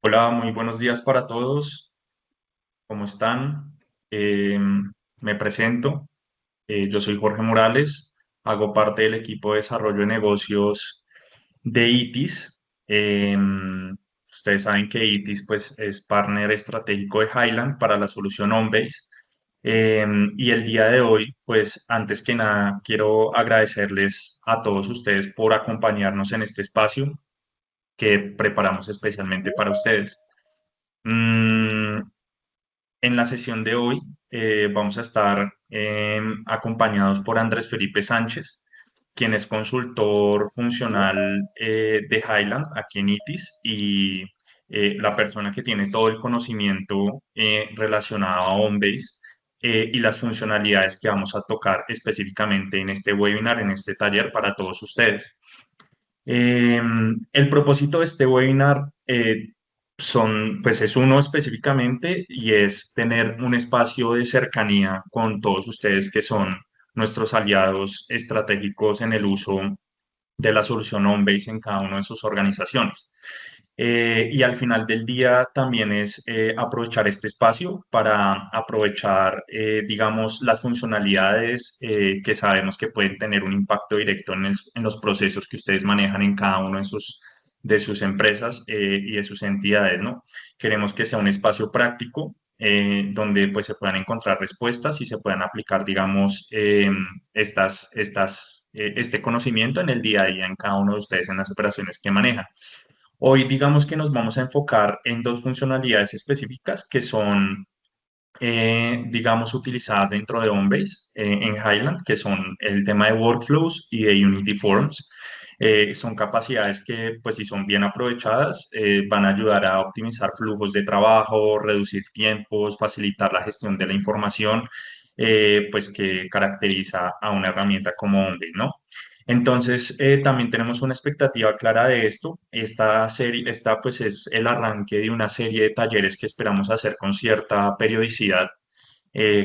Hola, muy buenos días para todos. ¿Cómo están? Eh, Me presento. Yo soy Jorge Morales. Hago parte del equipo de desarrollo de negocios de ITIS. Ustedes saben que ITIS pues, es partner estratégico de Highland para la solución OnBase. Y el día de hoy, pues antes que nada, quiero agradecerles a todos ustedes por acompañarnos en este espacio que preparamos especialmente para ustedes. Mm, en la sesión de hoy vamos a estar acompañados por Andrés Felipe Sánchez, quien es consultor funcional de Highland aquí en ITIS y la persona que tiene todo el conocimiento relacionado a OnBase y las funcionalidades que vamos a tocar específicamente en este webinar, en este taller para todos ustedes. El propósito de este webinar pues es uno específicamente y es tener un espacio de cercanía con todos ustedes que son nuestros aliados estratégicos en el uso de la solución OnBase en cada una de sus organizaciones. Y al final del día también es aprovechar este espacio para aprovechar, digamos, las funcionalidades que sabemos que pueden tener un impacto directo en los procesos que ustedes manejan en cada uno de sus empresas y de sus entidades, ¿no? Queremos que sea un espacio práctico donde pues se puedan encontrar respuestas y se puedan aplicar, digamos, este conocimiento en el día a día en cada uno de ustedes en las operaciones que manejan. Hoy digamos que nos vamos a enfocar en dos funcionalidades específicas que son, digamos, utilizadas dentro de OnBase en Highland, que son el tema de workflows y de Unity Forms. Son capacidades que, pues, si son bien aprovechadas, van a ayudar a optimizar flujos de trabajo, reducir tiempos, facilitar la gestión de la información, pues, que caracteriza a una herramienta como OnBase, ¿no? Entonces, también tenemos una expectativa clara de esto. Esta serie, esta pues es el arranque de una serie de talleres que esperamos hacer con cierta periodicidad,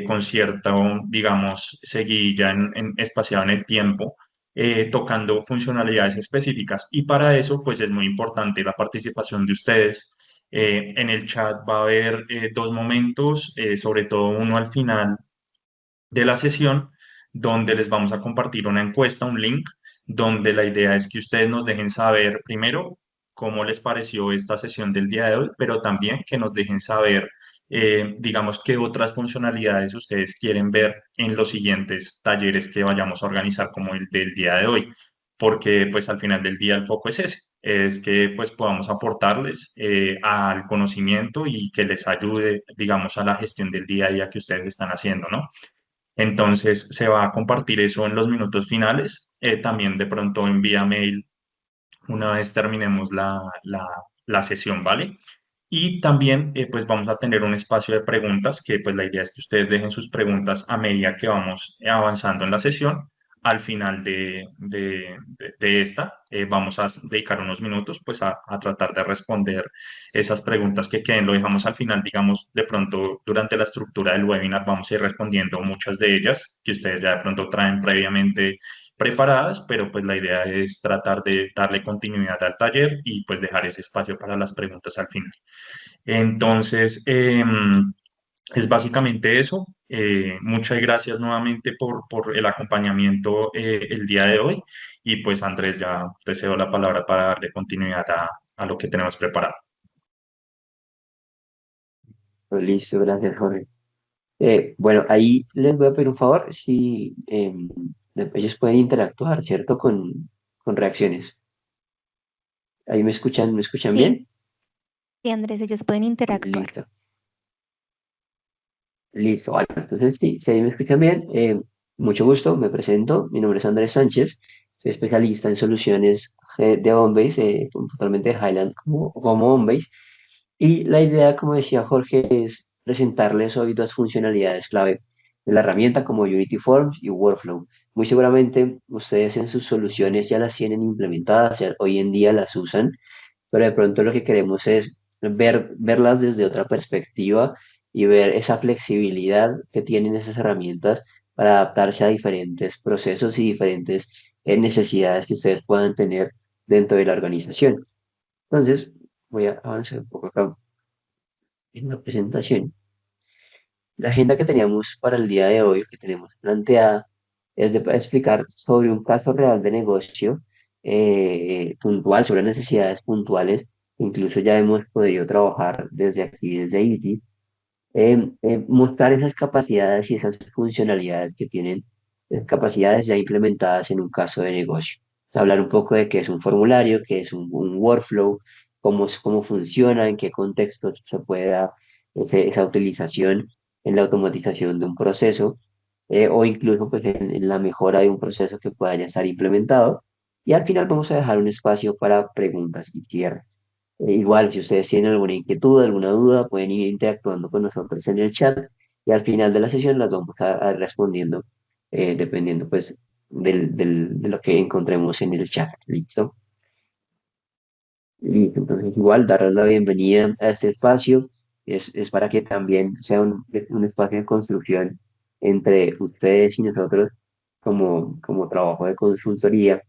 con cierta, digamos, seguidilla espaciado en el tiempo, tocando funcionalidades específicas. Y para eso, pues es muy importante la participación de ustedes. En el chat va a haber dos momentos, sobre todo uno al final de la sesión donde les vamos a compartir una encuesta, un link, donde la idea es que ustedes nos dejen saber primero cómo les pareció esta sesión del día de hoy, pero también que nos dejen saber, digamos, qué otras funcionalidades ustedes quieren ver en los siguientes talleres que vayamos a organizar como el del día de hoy, porque pues al final del día el foco es ese, es que pues podamos aportarles al conocimiento y que les ayude, digamos, a la gestión del día a día que ustedes están haciendo, ¿no? Entonces se va a compartir eso en los minutos finales. También de pronto envía mail una vez terminemos la sesión, ¿vale? Y también pues vamos a tener un espacio de preguntas que pues la idea es que ustedes dejen sus preguntas a medida que vamos avanzando en la sesión. Al final de esta vamos a dedicar unos minutos pues a tratar de responder esas preguntas que queden. Lo dejamos al final, digamos, de pronto durante la estructura del webinar vamos a ir respondiendo muchas de ellas que ustedes ya de pronto traen previamente preparadas, pero pues la idea es tratar de darle continuidad al taller y pues dejar ese espacio para las preguntas al final. Entonces, es básicamente eso. Muchas gracias nuevamente por el acompañamiento el día de hoy y pues Andrés, ya te cedo la palabra para darle continuidad a lo que tenemos preparado. Listo, gracias, Jorge. Bueno, ahí les voy a pedir un favor, si ellos pueden interactuar, ¿cierto? Con reacciones. Ahí me escuchan Sí, bien? sí, Andrés, ellos pueden interactuar. Listo, listo, vale. Entonces, sí, si ahí me escuchan bien, mucho gusto, me presento. Mi nombre es Andrés Sánchez, soy especialista en soluciones de Homebase, puntualmente de Highland como Homebase. Y la idea, como decía Jorge, es presentarles hoy dos funcionalidades clave de la herramienta como Unity Forms y Workflow. Muy seguramente ustedes en sus soluciones ya las tienen implementadas, ya hoy en día las usan, pero de pronto lo que queremos es verlas desde otra perspectiva y ver esa flexibilidad que tienen esas herramientas para adaptarse a diferentes procesos y diferentes necesidades que ustedes puedan tener dentro de la organización. Entonces, voy a avanzar un poco acá en la presentación. La agenda que teníamos para el día de hoy, que tenemos planteada, es de explicar sobre un caso real de negocio puntual, sobre necesidades puntuales. Incluso ya hemos podido trabajar desde aquí, desde Easy, mostrar esas capacidades y esas funcionalidades que tienen, capacidades ya implementadas en un caso de negocio. Hablar un poco de qué es un formulario, qué es un workflow, cómo funciona, en qué contexto se puede dar esa utilización en la automatización de un proceso, o incluso pues, en la mejora de un proceso que pueda ya estar implementado. Y al final vamos a dejar un espacio para preguntas y cierre. Igual, si ustedes tienen alguna inquietud, alguna duda, pueden ir interactuando con nosotros en el chat y al final de la sesión las vamos a ir respondiendo, dependiendo pues de lo que encontremos en el chat. ¿Listo? Y entonces igual darles la bienvenida a este espacio. Es para que también sea un espacio de construcción entre ustedes y nosotros como trabajo de consultoría.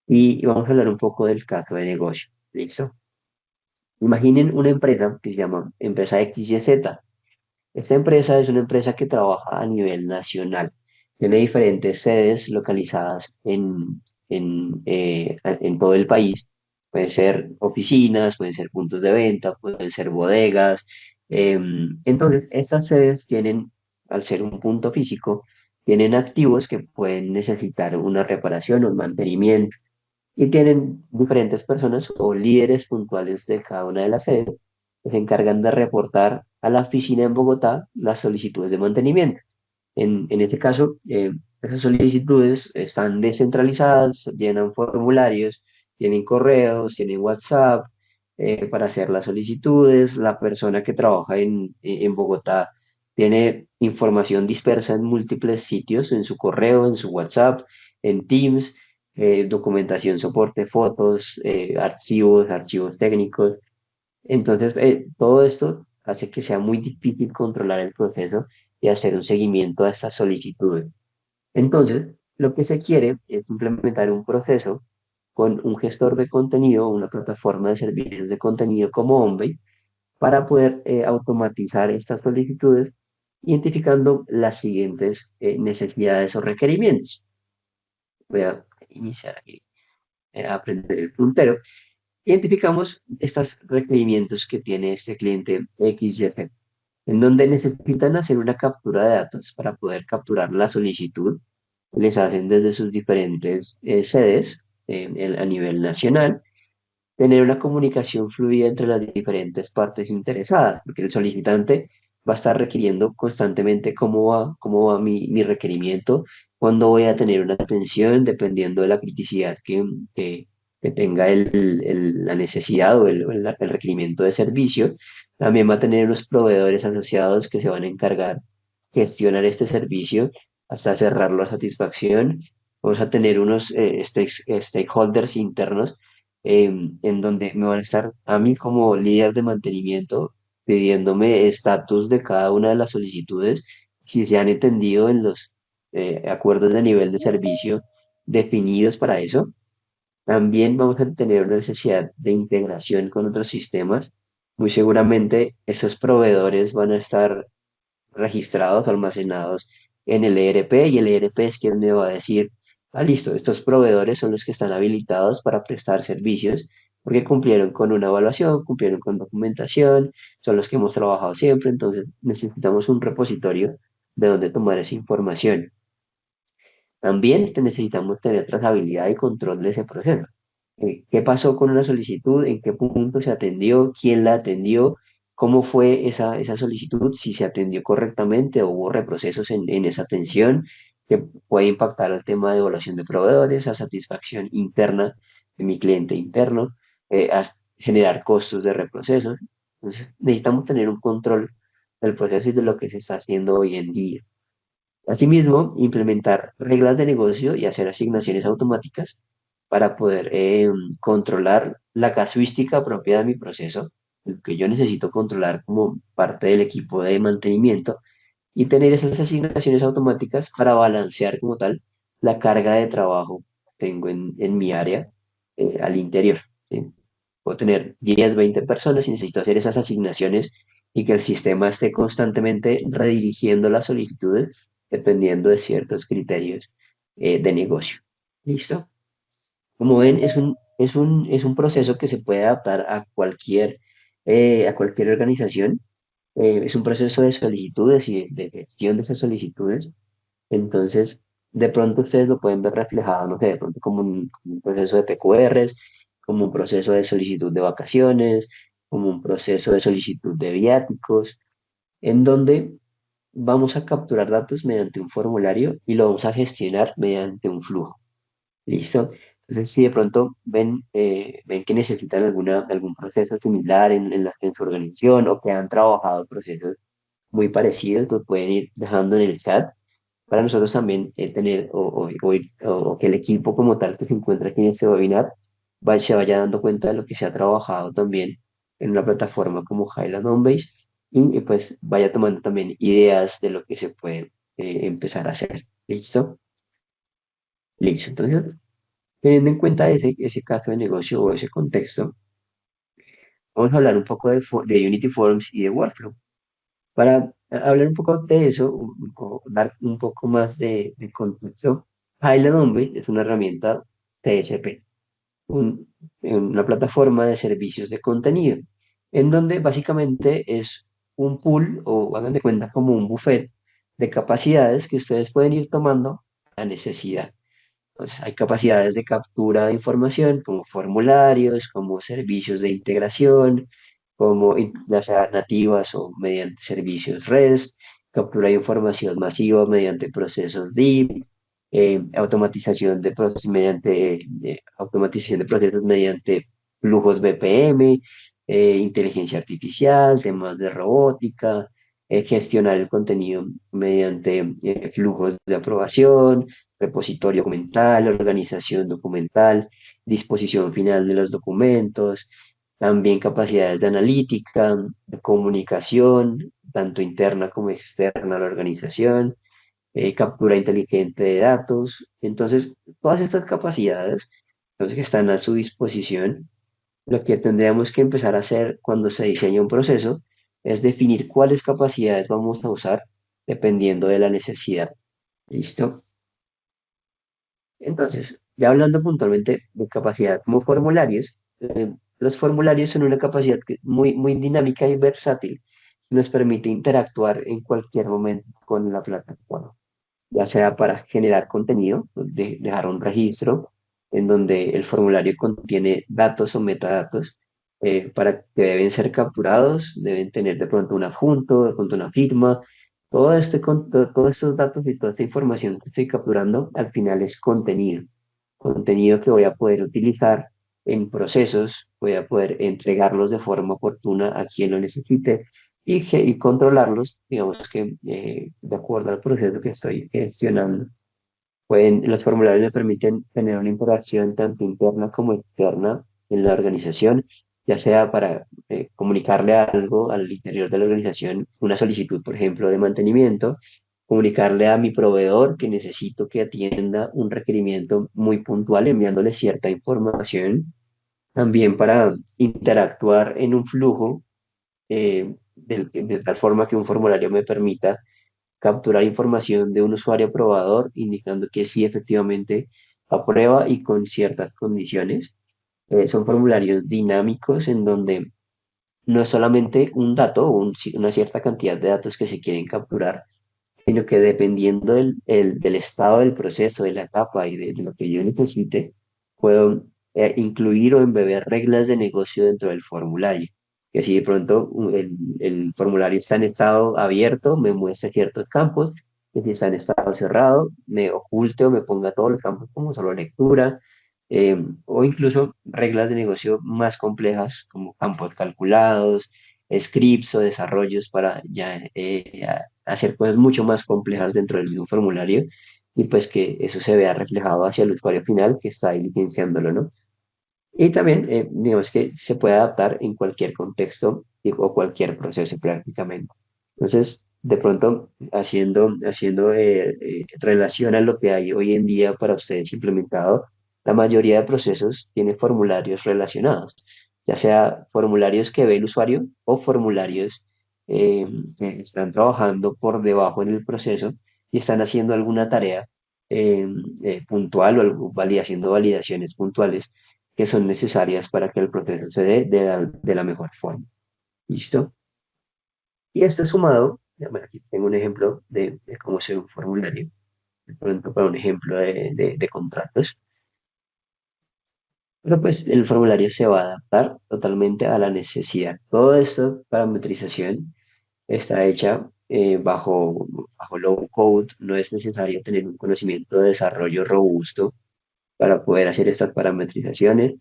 Y vamos a hablar un poco del caso de negocio. ¿Listo? Imaginen una empresa que se llama Empresa XYZ. Esta empresa es una empresa que trabaja a nivel nacional. Tiene diferentes sedes localizadas en todo el país. Pueden ser oficinas, pueden ser puntos de venta, pueden ser bodegas. Entonces, estas sedes tienen, al ser un punto físico, tienen activos que pueden necesitar una reparación o un mantenimiento y tienen diferentes personas o líderes puntuales de cada una de las sedes que se encargan de reportar a la oficina en Bogotá las solicitudes de mantenimiento. En este caso, esas solicitudes están descentralizadas, llenan formularios, tienen correos, tienen WhatsApp para hacer las solicitudes. La persona que trabaja en Bogotá tiene información dispersa en múltiples sitios, en su correo, en su WhatsApp, en Teams, documentación, soporte, fotos, archivos técnicos. Entonces, todo esto hace que sea muy difícil controlar el proceso y hacer un seguimiento a estas solicitudes. Entonces, lo que se quiere es implementar un proceso con un gestor de contenido, una plataforma de servicios de contenido como Onvey, para poder automatizar estas solicitudes, identificando las siguientes necesidades o requerimientos. Voy a iniciar aquí a aprender el puntero. Identificamos estos requerimientos que tiene este cliente XYZ, en donde necesitan hacer una captura de datos para poder capturar la solicitud. Les hacen desde sus diferentes sedes a nivel nacional, tener una comunicación fluida entre las diferentes partes interesadas, porque el solicitante va a estar requiriendo constantemente cómo va mi requerimiento, cuándo voy a tener una atención, dependiendo de la criticidad que tenga la necesidad o el requerimiento de servicio. También va a tener unos proveedores asociados que se van a encargar de gestionar este servicio hasta cerrarlo a satisfacción. Vamos a tener unos stakeholders internos en donde me van a estar a mí como líder de mantenimiento pidiéndome estatus de cada una de las solicitudes, si se han entendido en los acuerdos de nivel de servicio definidos para eso. También vamos a tener una necesidad de integración con otros sistemas. Muy seguramente esos proveedores van a estar registrados, almacenados en el ERP y el ERP es quien me va a decir, listo, estos proveedores son los que están habilitados para prestar servicios porque cumplieron con una evaluación, cumplieron con documentación, son los que hemos trabajado siempre, entonces necesitamos un repositorio de donde tomar esa información. También necesitamos tener trazabilidad y control de ese proceso. ¿Qué pasó con una solicitud? ¿En qué punto se atendió? ¿Quién la atendió? ¿Cómo fue esa solicitud? Si se atendió correctamente o hubo reprocesos en esa atención que puede impactar al tema de evaluación de proveedores, a satisfacción interna de mi cliente interno, a generar costos de reprocesos. Entonces, necesitamos tener un control del proceso y de lo que se está haciendo hoy en día. Asimismo, implementar reglas de negocio y hacer asignaciones automáticas para poder controlar la casuística propia de mi proceso, lo que yo necesito controlar como parte del equipo de mantenimiento y tener esas asignaciones automáticas para balancear como tal la carga de trabajo que tengo en mi área al interior. ¿Sí? puedo tener 10, 20 personas y necesito hacer esas asignaciones y que el sistema esté constantemente redirigiendo las solicitudes dependiendo de ciertos criterios de negocio. ¿Listo? Como ven, es un proceso que se puede adaptar a cualquier organización. Es un proceso de solicitudes y de gestión de esas solicitudes. Entonces, de pronto ustedes lo pueden ver reflejado, no sé, de pronto como un proceso de PQRs, como un proceso de solicitud de vacaciones, como un proceso de solicitud de viáticos, en donde vamos a capturar datos mediante un formulario y lo vamos a gestionar mediante un flujo. ¿Listo? Entonces, si de pronto ven que necesitan algún proceso similar en su organización o que han trabajado procesos muy parecidos, lo pueden ir dejando en el chat para nosotros también tener o que el equipo como tal que se encuentra aquí en este webinar se vaya dando cuenta de lo que se ha trabajado también en una plataforma como Highland Homebase pues vaya tomando también ideas de lo que se puede empezar a hacer. ¿Listo? Listo. Entonces, teniendo en cuenta ese caso de negocio o ese contexto, vamos a hablar un poco de Unity Forms y de Workflow. Para hablar un poco de eso, o dar un poco más de contexto, Highland Homebase es una herramienta TSP, un- una plataforma de servicios de contenido, en donde básicamente es un pool o hagan de cuenta como un buffet de capacidades que ustedes pueden ir tomando a necesidad. Entonces, hay capacidades de captura de información como formularios, como servicios de integración, ya sea nativas o mediante servicios REST, captura de información masiva mediante procesos DIP, automatización de procesos mediante flujos BPM, inteligencia artificial, temas de robótica, gestionar el contenido mediante flujos de aprobación, repositorio documental, organización documental, disposición final de los documentos, también capacidades de analítica, de comunicación, tanto interna como externa a la organización, captura inteligente de datos. Entonces, todas estas capacidades, entonces, que están a su disposición, lo que tendríamos que empezar a hacer cuando se diseña un proceso es definir cuáles capacidades vamos a usar dependiendo de la necesidad. ¿Listo? Entonces, ya hablando puntualmente de capacidad como formularios, los formularios son una capacidad muy, muy dinámica y versátil que nos permite interactuar en cualquier momento con la plataforma, ya sea para generar contenido, dejar un registro en donde el formulario contiene datos o metadatos para que deben ser capturados, deben tener de pronto un adjunto, de pronto una firma. Todos estos datos y toda esta información que estoy capturando al final es contenido que voy a poder utilizar en procesos, voy a poder entregarlos de forma oportuna a quien lo necesite y controlarlos, digamos que de acuerdo al proceso que estoy gestionando. Los formularios me permiten tener una interacción tanto interna como externa en la organización, ya sea para comunicarle algo al interior de la organización, una solicitud, por ejemplo, de mantenimiento, comunicarle a mi proveedor que necesito que atienda un requerimiento muy puntual enviándole cierta información, también para interactuar en un flujo de tal forma que un formulario me permita capturar información de un usuario probador indicando que sí efectivamente aprueba y con ciertas condiciones. Son formularios dinámicos en donde no es solamente un dato o una cierta cantidad de datos que se quieren capturar, sino que dependiendo del estado del proceso, de la etapa y de lo que yo necesite, puedo incluir o embeber reglas de negocio dentro del formulario. Que si de pronto el formulario está en estado abierto, me muestra ciertos campos, que si está en estado cerrado, me oculte o me ponga todos los campos como solo lectura, o incluso reglas de negocio más complejas como campos calculados, scripts o desarrollos para ya hacer cosas mucho más complejas dentro del mismo formulario y pues que eso se vea reflejado hacia el usuario final que está ahí licenciándolo, ¿no? Y también, digamos que se puede adaptar en cualquier contexto o cualquier proceso prácticamente. Entonces, de pronto, haciendo relación a lo que hay hoy en día para ustedes implementado, la mayoría de procesos tiene formularios relacionados. ya sea formularios que ve el usuario o formularios eh, que están trabajando por debajo en el proceso y están haciendo alguna tarea eh, puntual o haciendo validaciones puntuales que son necesarias para que el proceso se dé de la mejor forma. ¿Listo? Y esto sumado, ya, bueno, aquí tengo un ejemplo de cómo hacer un formulario, de pronto para un ejemplo de contratos. Pero pues el formulario se va a adaptar totalmente a la necesidad. Todo esto, parametrización, está hecha bajo low code. No es necesario tener un conocimiento de desarrollo robusto para poder hacer estas parametrizaciones.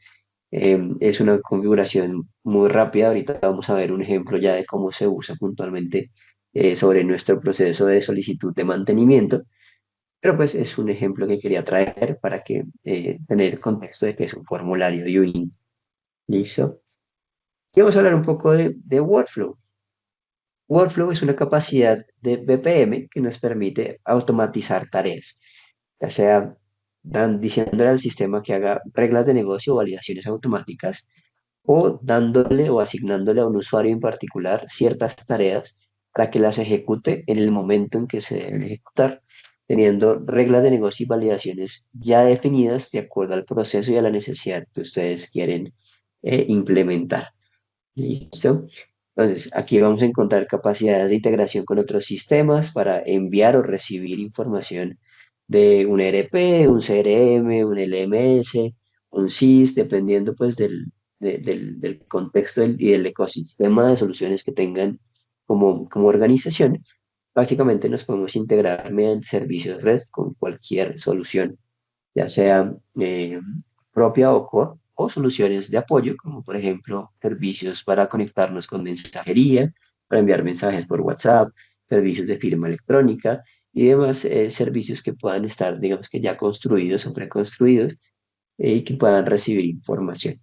Es una configuración muy rápida. Ahorita vamos a ver un ejemplo ya de cómo se usa puntualmente sobre nuestro proceso de solicitud de mantenimiento. Pero pues es un ejemplo que quería traer para que tener contexto de que es un formulario de Unity. ¿Listo? Y vamos a hablar un poco de Workflow. Workflow es una capacidad de BPM que nos permite automatizar tareas, ya sea diciéndole al sistema que haga reglas de negocio o validaciones automáticas, o dándole o asignándole a un usuario en particular ciertas tareas para que las ejecute en el momento en que se deben ejecutar, teniendo reglas de negocio y validaciones ya definidas de acuerdo al proceso y a la necesidad que ustedes quieren implementar. ¿Listo? Entonces, aquí vamos a encontrar capacidades de integración con otros sistemas para enviar o recibir información de un ERP, un CRM, un LMS, un SIS, dependiendo pues del contexto y del ecosistema de soluciones que tengan como organización. Básicamente nos podemos integrar mediante servicios REST con cualquier solución, ya sea propia o core, o soluciones de apoyo, como por ejemplo servicios para conectarnos con mensajería, para enviar mensajes por WhatsApp, servicios de firma electrónica y demás servicios que puedan estar, digamos que ya construidos o preconstruidos y que puedan recibir información.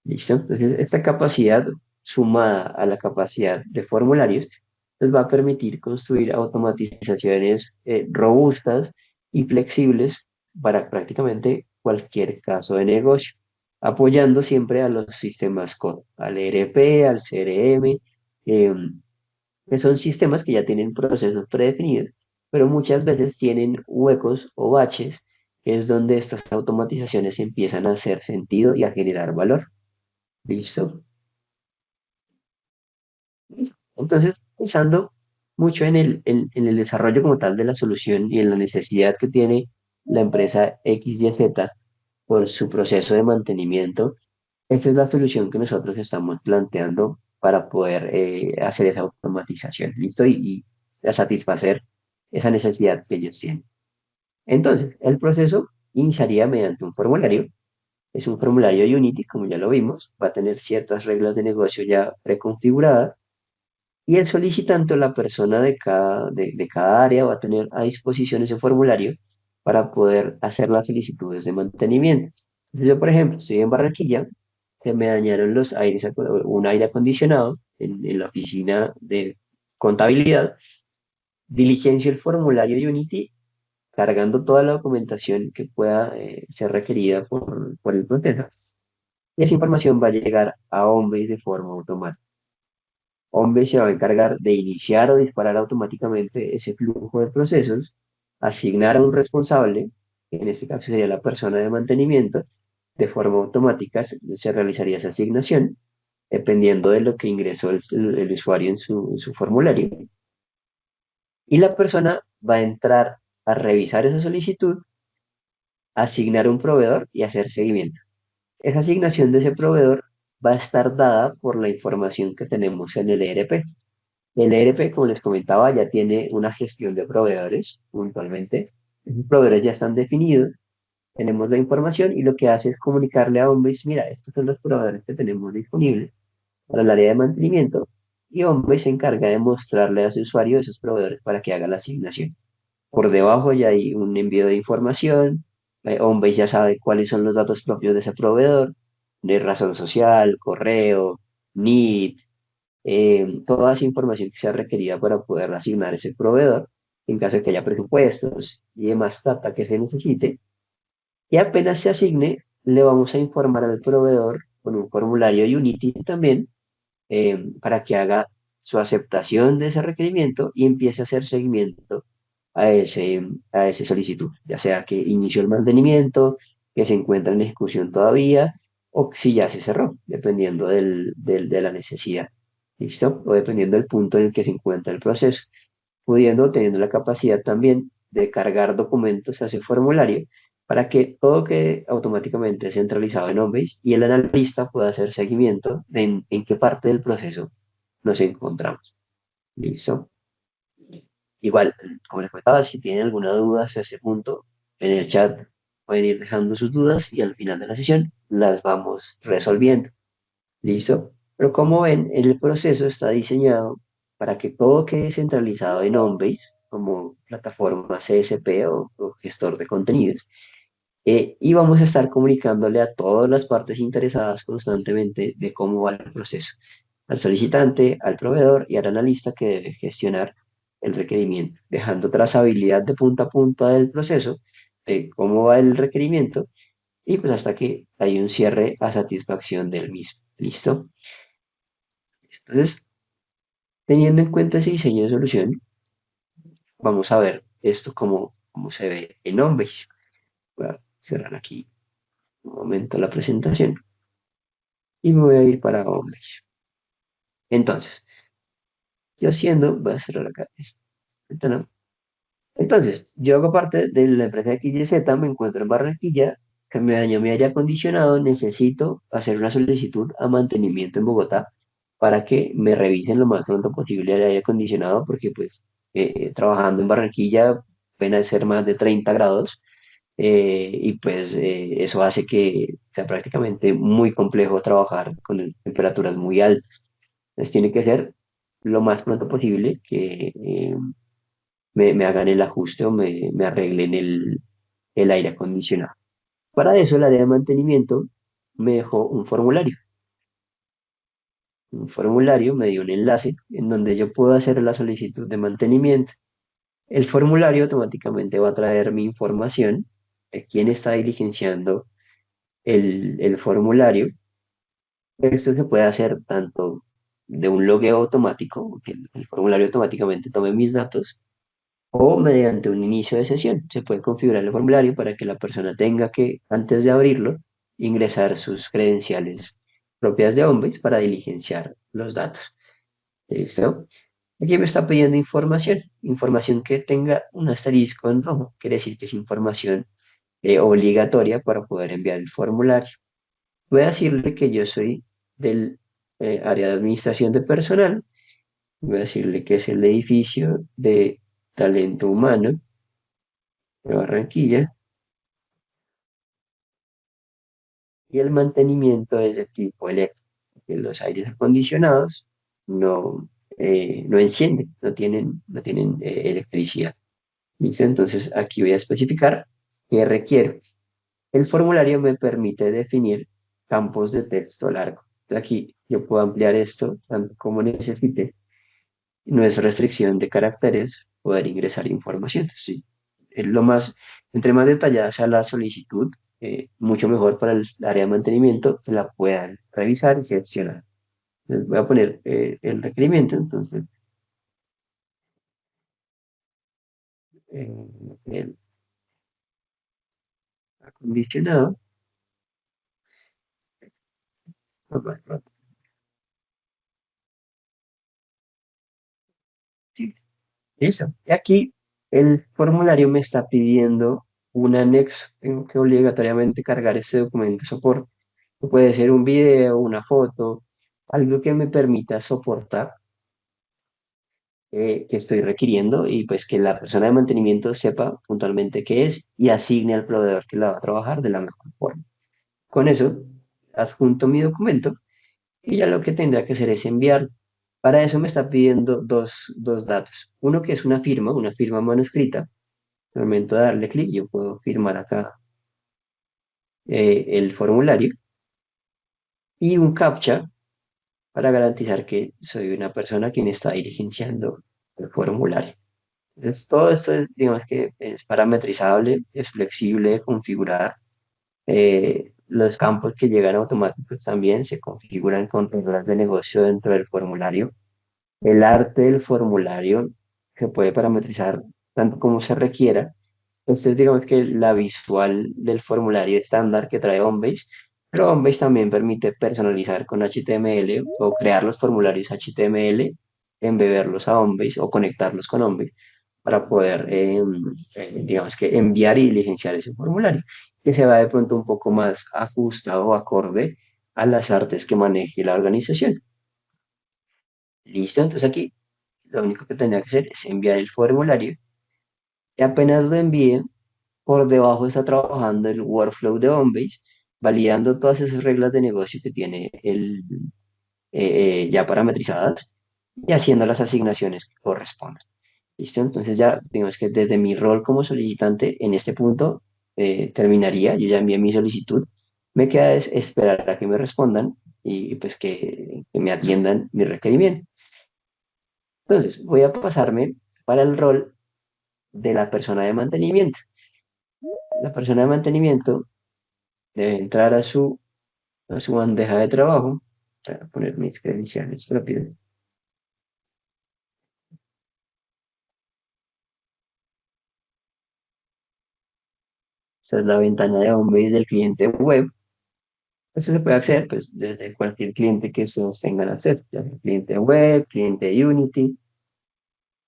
¿Listo? Entonces, esta capacidad sumada a la capacidad de formularios nos va a permitir construir automatizaciones robustas y flexibles para prácticamente cualquier caso de negocio, apoyando siempre a los sistemas core, al ERP, al CRM, eh, que son sistemas que ya tienen procesos predefinidos, pero muchas veces tienen huecos o baches, que es donde estas automatizaciones empiezan a hacer sentido y a generar valor. ¿Listo? Entonces, pensando mucho en el desarrollo como tal de la solución y en la necesidad que tiene la empresa XYZ por su proceso de mantenimiento, esta es la solución que nosotros estamos planteando para poder hacer esa automatización, ¿listo? Y a satisfacer esa necesidad que ellos tienen. Entonces, el proceso iniciaría mediante un formulario. Es un formulario de Unity, como ya lo vimos, va a tener ciertas reglas de negocio ya preconfiguradas y el solicitante o la persona de cada área va a tener a disposición ese formulario para poder hacer las solicitudes de mantenimiento. Entonces, yo, por ejemplo, estoy en Barranquilla, se me dañaron un aire acondicionado en la oficina de contabilidad, diligencio el formulario de Unity cargando toda la documentación que pueda ser requerida por el proceso. Y esa información va a llegar a Homebase de forma automática. Homebase se va a encargar de iniciar o disparar automáticamente ese flujo de procesos, asignar a un responsable, que en este caso sería la persona de mantenimiento, de forma automática se realizaría esa asignación, dependiendo de lo que ingresó el usuario en su formulario. Y la persona va a entrar a revisar esa solicitud, asignar un proveedor y hacer seguimiento. Esa asignación de ese proveedor va a estar dada por la información que tenemos en el ERP. El ERP, como les comentaba, ya tiene una gestión de proveedores puntualmente. Esos proveedores ya están definidos, tenemos la información y lo que hace es comunicarle a Homebase, mira, estos son los proveedores que tenemos disponibles para el área de mantenimiento y Homebase se encarga de mostrarle a su usuario esos proveedores para que haga la asignación. Por debajo ya hay un envío de información, Homebase ya sabe cuáles son los datos propios de ese proveedor, de razón social, correo, NID, toda esa información que sea requerida para poder asignar ese proveedor, en caso de que haya presupuestos y demás data que se necesite. Y apenas se asigne, le vamos a informar al proveedor con un formulario Unity también para que haga su aceptación de ese requerimiento y empiece a hacer seguimiento a ese solicitud, ya sea que inició el mantenimiento, que se encuentra en ejecución todavía, o si ya se cerró, dependiendo de la necesidad. ¿Listo? O dependiendo del punto en el que se encuentra el proceso, pudiendo, teniendo la capacidad también de cargar documentos a ese formulario para que todo quede automáticamente centralizado en Homebase y el analista pueda hacer seguimiento de en qué parte del proceso nos encontramos. ¿Listo? Igual, como les comentaba, si tienen alguna duda hasta este punto, en el chat pueden ir dejando sus dudas y al final de la sesión las vamos resolviendo. ¿Listo? Pero como ven, el proceso está diseñado para que todo quede centralizado en Onbase, como plataforma CSP o gestor de contenidos. Y vamos a estar comunicándole a todas las partes interesadas constantemente de cómo va el proceso, al solicitante, al proveedor y al analista que debe gestionar el requerimiento, dejando trazabilidad de punta a punta del proceso, de cómo va el requerimiento y pues hasta que hay un cierre a satisfacción del mismo. ¿Listo? Entonces, teniendo en cuenta ese diseño de solución, vamos a ver esto cómo se ve en Onbase. Voy a cerrar aquí un momento la presentación y me voy a ir para Onbase. Entonces, yo haciendo, voy a cerrar acá esta ventana. Entonces, yo hago parte de la empresa XYZ, me encuentro en Barranquilla, que me dañó mi aire acondicionado, necesito hacer una solicitud a mantenimiento en Bogotá para que me revisen lo más pronto posible el aire acondicionado, porque pues trabajando en Barranquilla pueden ser más de 30 grados y pues eso hace que sea prácticamente muy complejo trabajar con temperaturas muy altas. Entonces tiene que ser lo más pronto posible que me hagan el ajuste o me arreglen el aire acondicionado. Para eso, el área de mantenimiento me dejó un formulario. Un formulario me dio un enlace en donde yo puedo hacer la solicitud de mantenimiento. El formulario automáticamente va a traer mi información de quién está diligenciando el formulario. Esto se puede hacer tanto de un logueo automático, que el formulario automáticamente tome mis datos, o mediante un inicio de sesión. Se puede configurar el formulario para que la persona tenga que, antes de abrirlo, ingresar sus credenciales propias de Homebase para diligenciar los datos. ¿Listo? Aquí me está pidiendo información, información que tenga un asterisco en rojo, quiere decir que es información obligatoria para poder enviar el formulario. Voy a decirle que yo soy del área de administración de personal, voy a decirle que es el edificio de talento humano de Barranquilla y el mantenimiento es de tipo eléctrico, que los aires acondicionados no, no encienden, no tienen electricidad. ¿Listo? Entonces aquí voy a especificar qué requiero. El formulario me permite definir campos de texto largo. Aquí yo puedo ampliar esto tanto como necesite. No es restricción de caracteres poder ingresar información. Sí, es lo más, entre más detallada sea la solicitud, mucho mejor para el área de mantenimiento que la puedan revisar y gestionar. Entonces, voy a poner el requerimiento, entonces, el acondicionado. Sí, listo. Y aquí el formulario me está pidiendo un anexo. Tengo que obligatoriamente cargar este documento de soporte. Puede ser un video, una foto, algo que me permita soportar que estoy requiriendo y pues que la persona de mantenimiento sepa puntualmente qué es y asigne al proveedor que la va a trabajar de la mejor forma. Con eso, adjunto mi documento y ya lo que tendrá que hacer es enviar. Para eso me está pidiendo dos datos. Uno que es una firma manuscrita. Al momento de darle clic, yo puedo firmar acá el formulario y un captcha para garantizar que soy una persona quien está diligenciando el formulario. Entonces, todo esto, digamos que es parametrizable, es flexible de configurar. Los campos que llegan automáticos también se configuran con reglas de negocio dentro del formulario. El arte del formulario se puede parametrizar tanto como se requiera. Entonces, digamos que la visual del formulario estándar que trae Homebase, pero Homebase también permite personalizar con HTML o crear los formularios HTML, embeberlos a Homebase o conectarlos con Homebase para poder, digamos que enviar y diligenciar ese formulario, que se va de pronto un poco más ajustado o acorde a las artes que maneje la organización. Listo, entonces aquí lo único que tendría que hacer es enviar el formulario y apenas lo envíen, por debajo está trabajando el workflow de Homebase, validando todas esas reglas de negocio que tiene ya parametrizadas y haciendo las asignaciones que correspondan. ¿Listo? Entonces ya digamos que desde mi rol como solicitante en este punto terminaría, yo ya envié mi solicitud, me queda es esperar a que me respondan y pues que me atiendan mi requerimiento. Entonces voy a pasarme para el rol de la persona de mantenimiento. La persona de mantenimiento debe entrar a su bandeja de trabajo, para poner mis credenciales rápido. Esta es la ventana de homebase del cliente web. Esto se puede acceder pues, desde cualquier cliente que ustedes tengan acceso, ya sea cliente web, cliente Unity,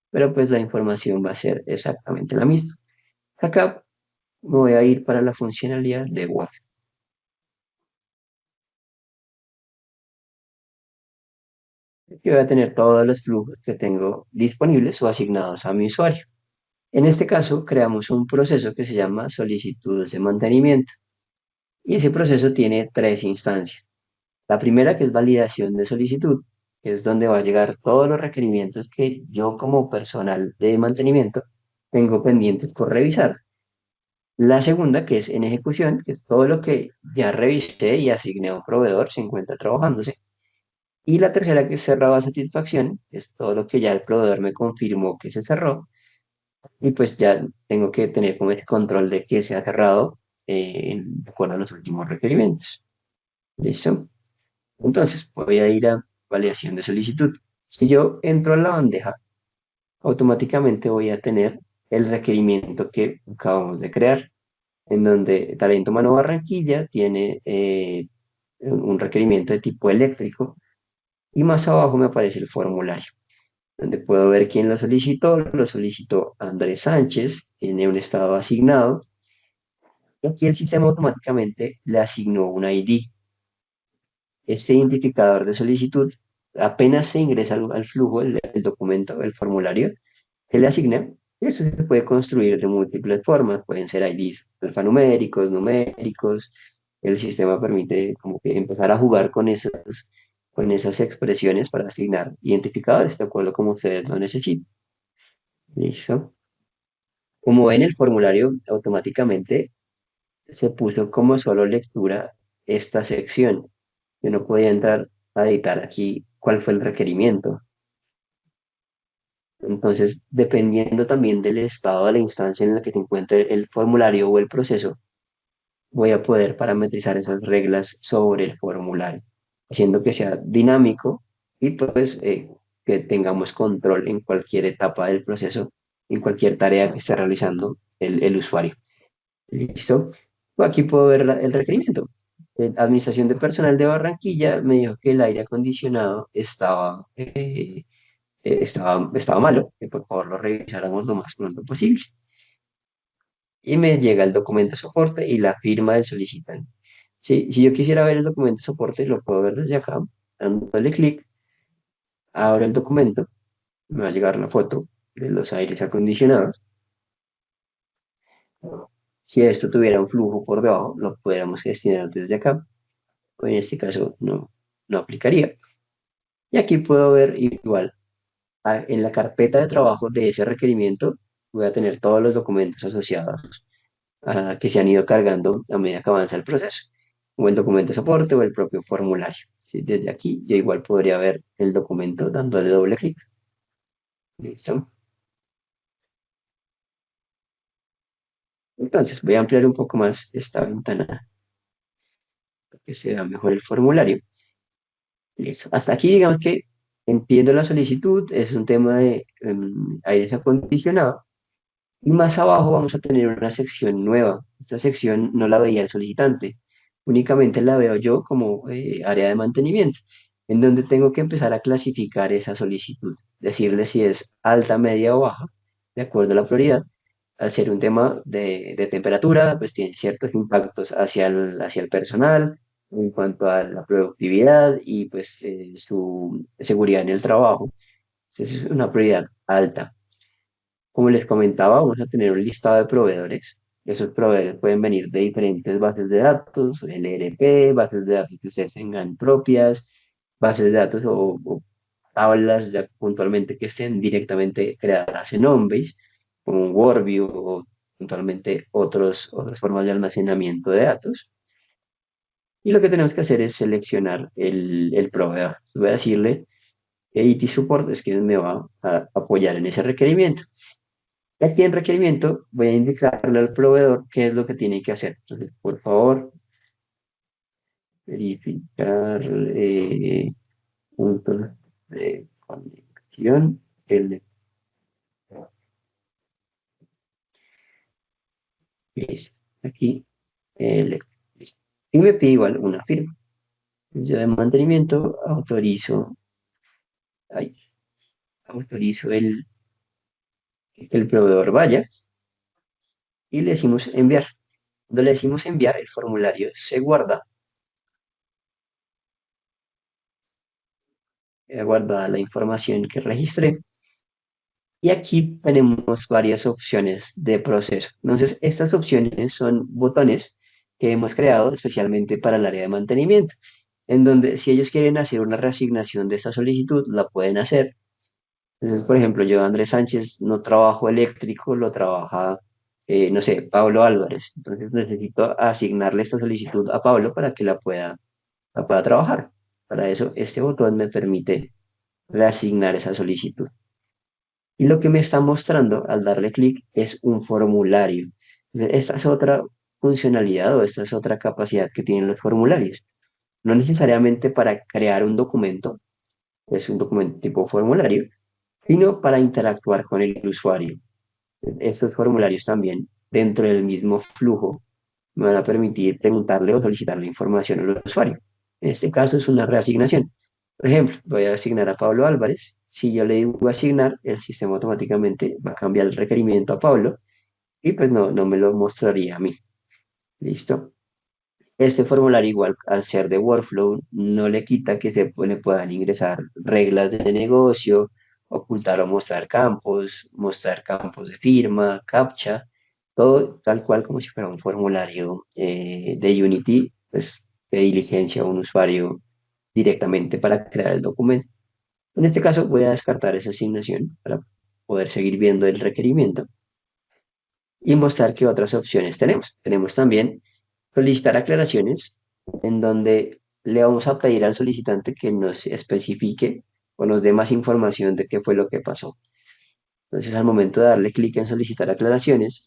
pero pues la información va a ser exactamente la misma. Acá me voy a ir para la funcionalidad de WhatsApp. Aquí voy a tener todos los flujos que tengo disponibles o asignados a mi usuario. En este caso, creamos un proceso que se llama solicitudes de mantenimiento y ese proceso tiene tres instancias. La primera, que es validación de solicitud, que es donde va a llegar todos los requerimientos que yo como personal de mantenimiento tengo pendientes por revisar. La segunda, que es en ejecución, que es todo lo que ya revisé y asigné a un proveedor, se encuentra trabajándose. Y la tercera, que es cerrado a satisfacción, es todo lo que ya el proveedor me confirmó que se cerró. Y pues ya tengo que tener como el control de que se ha cerrado de acuerdo a los últimos requerimientos. ¿Listo? Entonces voy a ir a validación de solicitud. Si yo entro a la bandeja, automáticamente voy a tener el requerimiento que acabamos de crear, en donde Talento Mano Barranquilla tiene un requerimiento de tipo eléctrico y más abajo me aparece el formulario, donde puedo ver quién lo solicitó Andrés Sánchez, tiene un estado asignado, y aquí el sistema automáticamente le asignó un ID. Este identificador de solicitud, apenas se ingresa al flujo, el documento, el formulario que le asigna, eso se puede construir de múltiples formas, pueden ser IDs alfanuméricos, numéricos, el sistema permite como que empezar a jugar con esas expresiones para asignar identificadores, de acuerdo como ustedes lo necesiten. ¿Listo? Como ven, el formulario automáticamente se puso como solo lectura esta sección. Yo no podía entrar a editar aquí cuál fue el requerimiento. Entonces, dependiendo también del estado de la instancia en la que se encuentre el formulario o el proceso, voy a poder parametrizar esas reglas sobre el formulario, haciendo que sea dinámico y pues que tengamos control en cualquier etapa del proceso, en cualquier tarea que esté realizando el usuario. ¿Listo? Aquí puedo ver el requerimiento. Administración de personal de Barranquilla me dijo que el aire acondicionado estaba malo, que por favor lo revisáramos lo más pronto posible. Y me llega el documento de soporte y la firma del solicitante. Sí, si yo quisiera ver el documento de soporte, lo puedo ver desde acá, dándole clic, abro el documento, me va a llegar la foto de los aires acondicionados. Si esto tuviera un flujo por debajo, lo pudiéramos gestionar desde acá. En este caso no aplicaría. Y aquí puedo ver igual, en la carpeta de trabajo de ese requerimiento, voy a tener todos los documentos asociados que se han ido cargando a medida que avanza el proceso, o el documento de soporte o el propio formulario. ¿Sí? Desde aquí yo igual podría ver el documento dándole doble clic. ¿Listo? Entonces voy a ampliar un poco más esta ventana. que se vea mejor el formulario. Listo. Hasta aquí digamos que entiendo la solicitud, es un tema de aire acondicionado. Y más abajo vamos a tener una sección nueva. Esta sección no la veía el solicitante, únicamente la veo yo como área de mantenimiento, en donde tengo que empezar a clasificar esa solicitud, decirle si es alta, media o baja, de acuerdo a la prioridad. Al ser un tema de temperatura, pues tiene ciertos impactos hacia el personal en cuanto a la productividad y pues su seguridad en el trabajo. Entonces es una prioridad alta. Como les comentaba, vamos a tener un listado de proveedores. Esos proveedores pueden venir de diferentes bases de datos, LRP, bases de datos que ustedes tengan propias, bases de datos o tablas ya puntualmente que estén directamente creadas en Onbase, como un Workview o puntualmente otras formas de almacenamiento de datos. Y lo que tenemos que hacer es seleccionar el proveedor. Voy a decirle que IT Support es quien me va a apoyar en ese requerimiento. Y aquí en requerimiento voy a indicarle al proveedor qué es lo que tiene que hacer. Entonces, por favor, verificar puntos de conexión. Listo. Aquí, listo. Y me pide igual una firma. Yo de mantenimiento ay, autorizo que el proveedor vaya y le decimos enviar. Cuando le decimos enviar, el formulario se guarda, guarda la información que registré. Y aquí tenemos varias opciones de proceso. Entonces, estas opciones son botones que hemos creado especialmente para el área de mantenimiento, en donde si ellos quieren hacer una reasignación de esta solicitud, la pueden hacer. Entonces, por ejemplo, yo, Andrés Sánchez, no trabajo eléctrico, lo trabaja, no sé, Pablo Álvarez. Entonces, necesito asignarle esta solicitud a Pablo para que la pueda trabajar. Para eso, este botón me permite reasignar esa solicitud. Y lo que me está mostrando al darle clic es un formulario. Esta es otra funcionalidad o esta es otra capacidad que tienen los formularios. No necesariamente para crear un documento, es un documento tipo formulario, sino para interactuar con el usuario. Estos formularios también, dentro del mismo flujo, me van a permitir preguntarle o solicitarle información al usuario. En este caso es una reasignación. Por ejemplo, voy a asignar a Pablo Álvarez. Si yo le digo asignar, el sistema automáticamente va a cambiar el requerimiento a Pablo y pues no me lo mostraría a mí. ¿Listo? Este formulario igual al ser de workflow no le quita que le puedan ingresar reglas de negocio, ocultar o mostrar campos de firma, captcha, todo tal cual como si fuera un formulario de Unity, pues de diligencia a un usuario directamente para crear el documento. En este caso voy a descartar esa asignación para poder seguir viendo el requerimiento y mostrar qué otras opciones tenemos. Tenemos también solicitar aclaraciones en donde le vamos a pedir al solicitante que nos especifique o nos dé más información de qué fue lo que pasó. Entonces, al momento de darle clic en solicitar aclaraciones,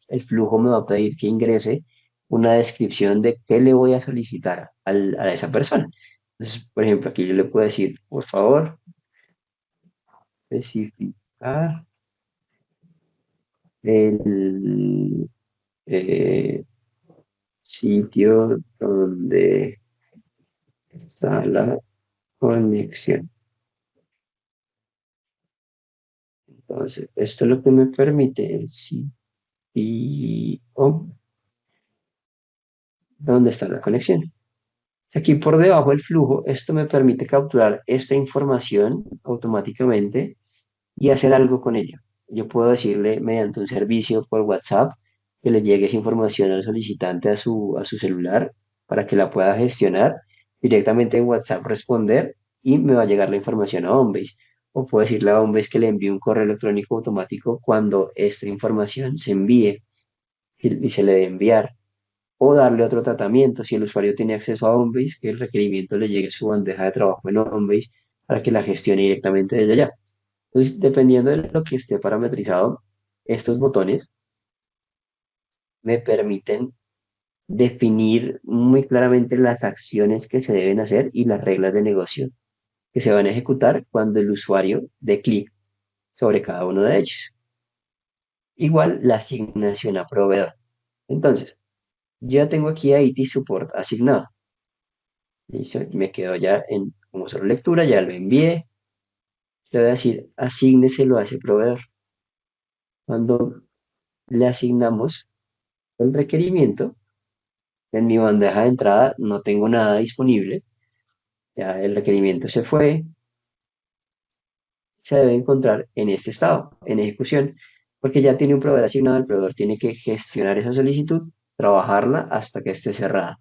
el flujo me va a pedir que ingrese una descripción de qué le voy a solicitar a esa persona. Entonces, por ejemplo, aquí yo le puedo decir, por favor, especificar el sitio donde está la conexión. Entonces, esto es lo que me permite el sitio donde está la conexión. Aquí por debajo del flujo, esto me permite capturar esta información automáticamente y hacer algo con ello. Yo puedo decirle mediante un servicio por WhatsApp que le llegue esa información al solicitante a su celular para que la pueda gestionar directamente en WhatsApp, responder y me va a llegar la información a Homebase. O puedo decirle a Homebase que le envíe un correo electrónico automático cuando esta información se envíe y se le debe enviar. O darle otro tratamiento si el usuario tiene acceso a Homebase, que el requerimiento le llegue a su bandeja de trabajo en Homebase para que la gestione directamente desde allá. Entonces, dependiendo de lo que esté parametrizado, estos botones me permiten definir muy claramente las acciones que se deben hacer y las reglas de negocio que se van a ejecutar cuando el usuario dé clic sobre cada uno de ellos. Igual la asignación a proveedor. Entonces, yo ya tengo aquí a IT Support asignado. Listo, me quedo ya en como solo lectura, ya lo envié. Le voy a decir, asígneselo a ese proveedor. Cuando le asignamos el requerimiento, en mi bandeja de entrada no tengo nada disponible. Ya el requerimiento se fue, se debe encontrar en este estado, en ejecución, porque ya tiene un proveedor asignado, el proveedor tiene que gestionar esa solicitud, trabajarla hasta que esté cerrada.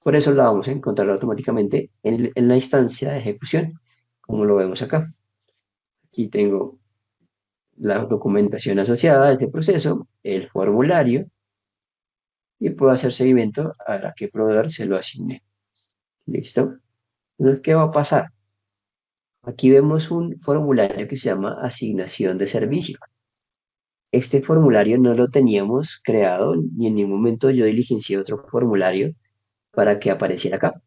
Por eso la vamos a encontrar automáticamente en la instancia de ejecución, como lo vemos acá. Aquí tengo la documentación asociada a este proceso, el formulario, y puedo hacer seguimiento a qué proveedor se lo asigne. ¿Listo? Entonces, ¿qué va a pasar? Aquí vemos un formulario que se llama asignación de servicio. Este formulario no lo teníamos creado ni en ningún momento yo diligencié otro formulario para que apareciera acá.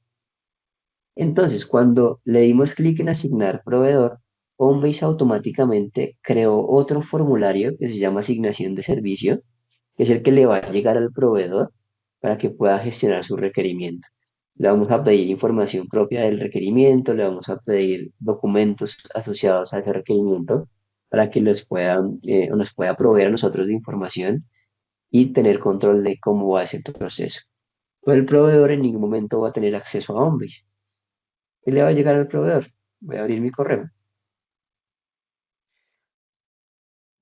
Entonces, cuando le dimos clic en asignar proveedor, Homebase automáticamente creó otro formulario que se llama asignación de servicio, que es el que le va a llegar al proveedor para que pueda gestionar su requerimiento. Le vamos a pedir información propia del requerimiento, le vamos a pedir documentos asociados a ese requerimiento para que nos pueda proveer a nosotros de información y tener control de cómo va ese proceso. Pero el proveedor en ningún momento va a tener acceso a Homebase. ¿Qué le va a llegar al proveedor? Voy a abrir mi correo.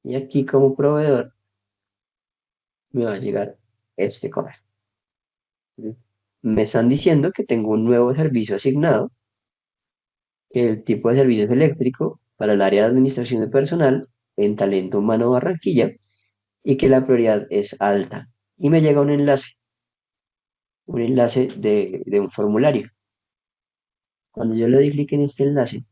Y aquí como proveedor me va a llegar este correo. Me están diciendo que tengo un nuevo servicio asignado, que el tipo de servicio es eléctrico para el área de administración de personal en Talento Humano Barranquilla y que la prioridad es alta. Y me llega un enlace de un formulario. Cuando yo le doy clic en este enlace,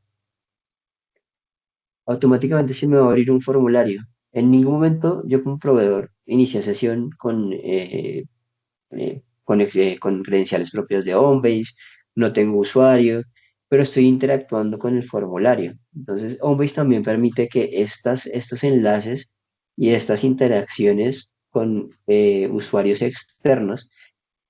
automáticamente se me va a abrir un formulario. En ningún momento yo como proveedor inicia sesión con credenciales propios de Homebase, no tengo usuario, pero estoy interactuando con el formulario. Entonces, Homebase también permite que estos enlaces y estas interacciones con usuarios externos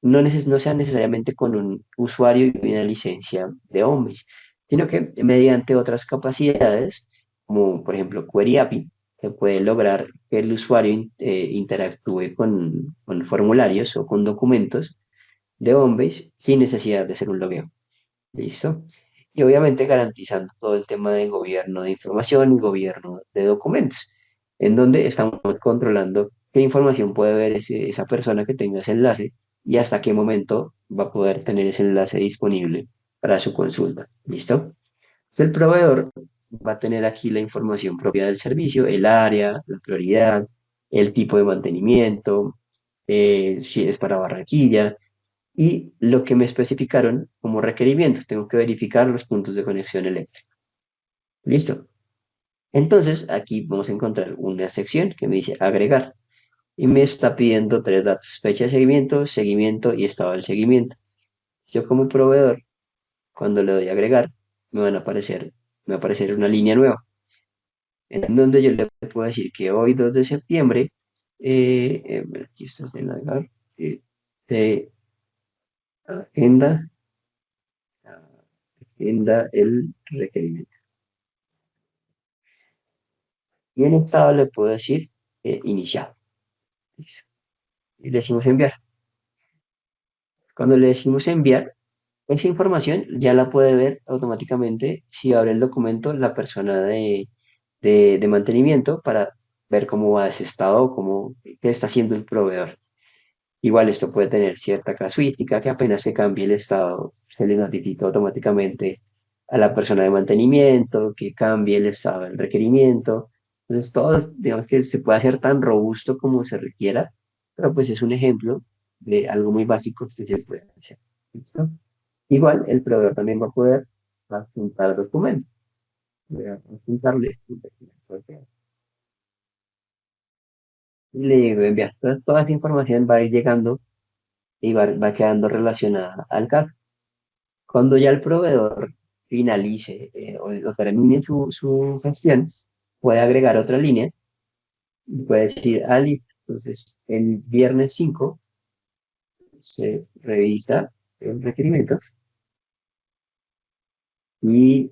no sean necesariamente con un usuario y una licencia de Homebase, sino que mediante otras capacidades, como por ejemplo Query API, que puede lograr que el usuario interactúe con formularios o con documentos de Homebase sin necesidad de hacer un logueo. ¿Listo? Y obviamente garantizando todo el tema de gobierno de información y gobierno de documentos, en donde estamos controlando qué información puede ver esa persona que tenga ese enlace y hasta qué momento va a poder tener ese enlace disponible para su consulta. ¿Listo? El proveedor va a tener aquí la información propia del servicio, el área, la prioridad, el tipo de mantenimiento, si es para Barranquilla y lo que me especificaron como requerimiento. Tengo que verificar los puntos de conexión eléctrica. Listo. Entonces, aquí vamos a encontrar una sección que me dice agregar y me está pidiendo tres datos, fecha de seguimiento y estado del seguimiento. Yo como proveedor, cuando le doy a agregar, me va a aparecer una línea nueva en donde yo le puedo decir que hoy 2 de septiembre, aquí está el navegador, se agenda, agenda el requerimiento. Y en estado le puedo decir iniciado. Y le decimos enviar. Cuando le decimos enviar, esa información ya la puede ver automáticamente si abre el documento la persona de mantenimiento para ver cómo va ese estado, qué está haciendo el proveedor. Igual esto puede tener cierta casuística que apenas se cambie el estado, se le notifica automáticamente a la persona de mantenimiento que cambie el estado del requerimiento. Entonces, todo, digamos que se puede hacer tan robusto como se requiera, pero pues es un ejemplo de algo muy básico que se puede hacer. ¿Listo? Igual, el proveedor también va a poder adjuntar documentos. Voy a adjuntarle y le digo enviar. Entonces, toda esa información va a ir llegando y va quedando relacionada al caso. Cuando ya el proveedor finalice o termine su gestión, puede agregar otra línea y puede decir, ah, listo, entonces el viernes 5 se revisa el requerimiento y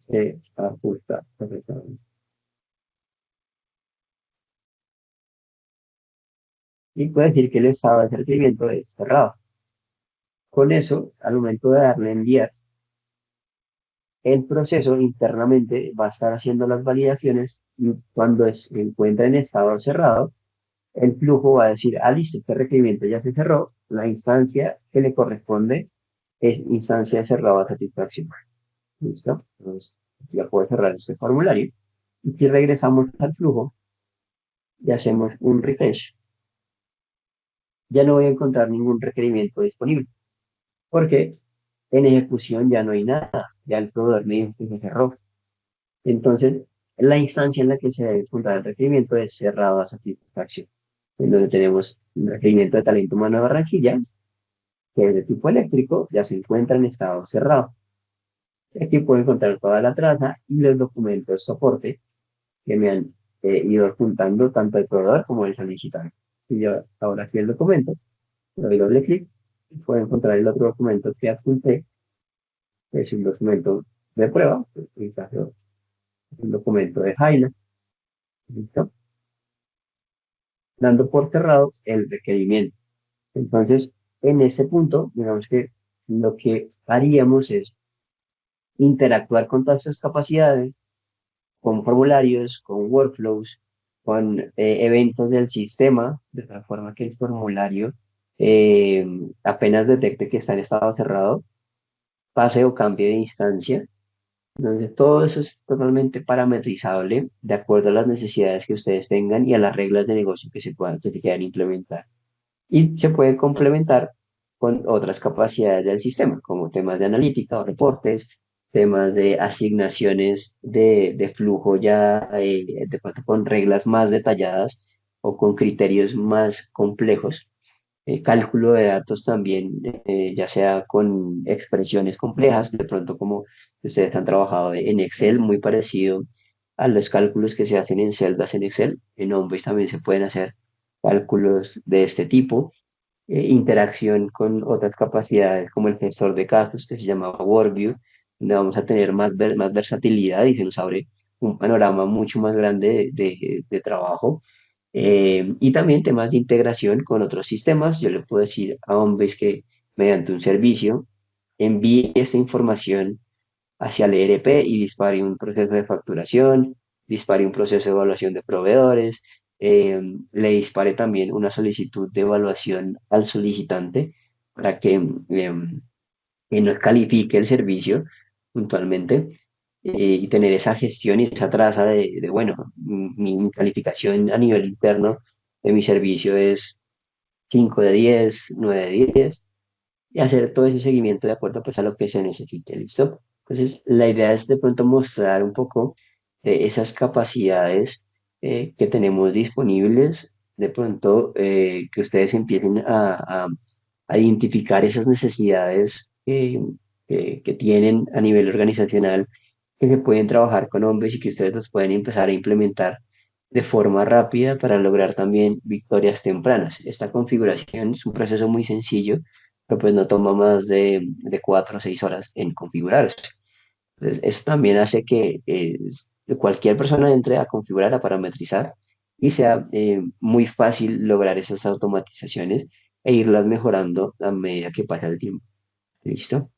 se ajusta correctamente. Y puede decir que el estado de ese requerimiento es cerrado. Con eso, al momento de darle a enviar, el proceso internamente va a estar haciendo las validaciones y cuando se encuentra en estado cerrado, el flujo va a decir, ah, listo, este requerimiento ya se cerró, la instancia que le corresponde es instancia de cerrado a satisfacción. ¿Listo? Entonces, ya puedo cerrar este formulario. Y si regresamos al flujo y hacemos un refresh, ya no voy a encontrar ningún requerimiento disponible, porque en ejecución ya no hay nada, ya el proveedor me dijo que se cerró. Entonces, la instancia en la que se debe encontrar el requerimiento es cerrado a satisfacción, en donde tenemos un requerimiento de talento humano de Barranquilla, que es de tipo eléctrico, ya se encuentra en estado cerrado. Aquí puedo encontrar toda la traza y los documentos de soporte que me han ido juntando tanto el proveedor como el solicitante. Y yo ahora aquí el documento, le doy doble clic y puedo encontrar el otro documento que adjunté, que es un documento de prueba, en este caso es un documento de Highland, ¿listo? Dando por cerrado el requerimiento. Entonces, en este punto, digamos que lo que haríamos es interactuar con todas estas capacidades, con formularios, con workflows, con eventos del sistema, de tal forma que el formulario apenas detecte que está en estado cerrado, pase o cambie de instancia. Entonces, todo eso es totalmente parametrizable de acuerdo a las necesidades que ustedes tengan y a las reglas de negocio que se quieran implementar. Y se puede complementar con otras capacidades del sistema, como temas de analítica o reportes, temas de asignaciones de flujo ya de pronto con reglas más detalladas o con criterios más complejos. Cálculo de datos también, ya sea con expresiones complejas, de pronto como ustedes han trabajado en Excel, muy parecido a los cálculos que se hacen en celdas en Excel. En Homebase también se pueden hacer cálculos de este tipo, interacción con otras capacidades como el gestor de casos que se llama WorkView, donde vamos a tener más versatilidad y se nos abre un panorama mucho más grande de trabajo. Y también temas de integración con otros sistemas. Yo le puedo decir a Homebase que mediante un servicio envíe esta información hacia el ERP y dispare un proceso de facturación, dispare un proceso de evaluación de proveedores, le dispare también una solicitud de evaluación al solicitante para que nos califique el servicio puntualmente y tener esa gestión y esa traza bueno, mi calificación a nivel interno de mi servicio es 5 de 10 9 de 10 y hacer todo ese seguimiento de acuerdo pues a lo que se necesite, ¿listo? Entonces, la idea es de pronto mostrar un poco esas capacidades que tenemos disponibles, de pronto que ustedes empiecen a identificar esas necesidades que tienen a nivel organizacional, que se pueden trabajar con hombres y que ustedes los pueden empezar a implementar de forma rápida para lograr también victorias tempranas. Esta configuración es un proceso muy sencillo, pero pues no toma más de 4 o 6 horas en configurarse. Entonces, eso también hace que cualquier persona entre a configurar, a parametrizar y sea muy fácil lograr esas automatizaciones e irlas mejorando a medida que pasa el tiempo. ¿Listo?